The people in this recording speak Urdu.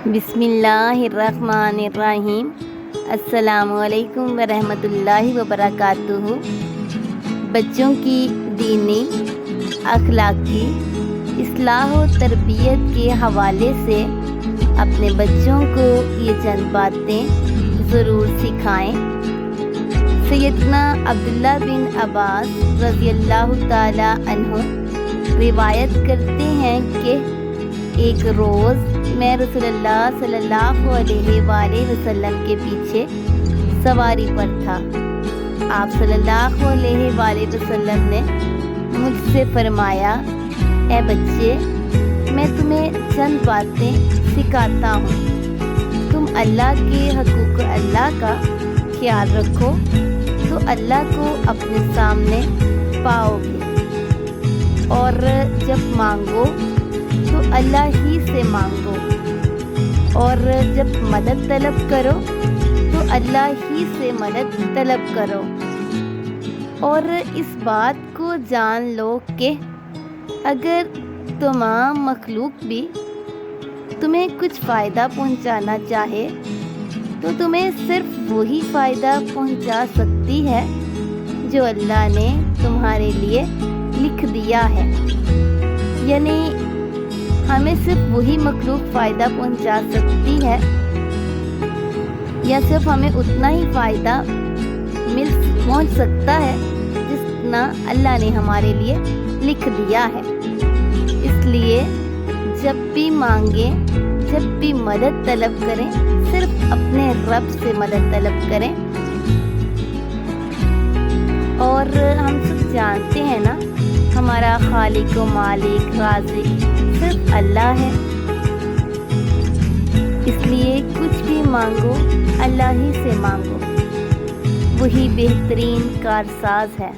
بسم اللہ الرحمن الرحیم۔ السلام علیکم ورحمۃ اللہ وبرکاتہ۔ بچوں کی دینی، اخلاقی، اصلاح و تربیت کے حوالے سے اپنے بچوں کو یہ چند باتیں ضرور سکھائیں۔ سیدنا عبداللہ بن عباس رضی اللہ تعالی عنہ روایت کرتے ہیں کہ ایک روز میں رسول اللہ صلی اللہ علیہ وآلہ وسلم کے پیچھے سواری پر تھا۔ آپ صلی اللہ علیہ وآلہ وسلم نے مجھ سے فرمایا، اے بچے، میں تمہیں چند باتیں سکھاتا ہوں۔ تم اللہ کے حقوق اللہ کا خیال رکھو تو اللہ کو اپنے سامنے پاؤ گے، اور جب مانگو تو اللہ ہی سے مانگو، اور جب مدد طلب کرو تو اللہ ہی سے مدد طلب کرو، اور اس بات کو جان لو کہ اگر تمام مخلوق بھی تمہیں کچھ فائدہ پہنچانا چاہے تو تمہیں صرف وہی فائدہ پہنچا سکتی ہے جو اللہ نے تمہارے لیے لکھ دیا ہے۔ یعنی ہمیں صرف وہی مخلوق فائدہ پہنچا سکتی ہے، یا صرف ہمیں اتنا ہی فائدہ پہنچ سکتا ہے جتنا اللہ نے ہمارے لیے لکھ دیا ہے۔ اس لیے جب بھی مانگیں، جب بھی مدد طلب کریں، صرف اپنے رب سے مدد طلب کریں۔ اور ہم سب جانتے ہیں نا، ہمارا خالق و مالک رازق صرف اللہ ہے، اس لیے کچھ بھی مانگو اللہ ہی سے مانگو، وہی بہترین کارساز ہے۔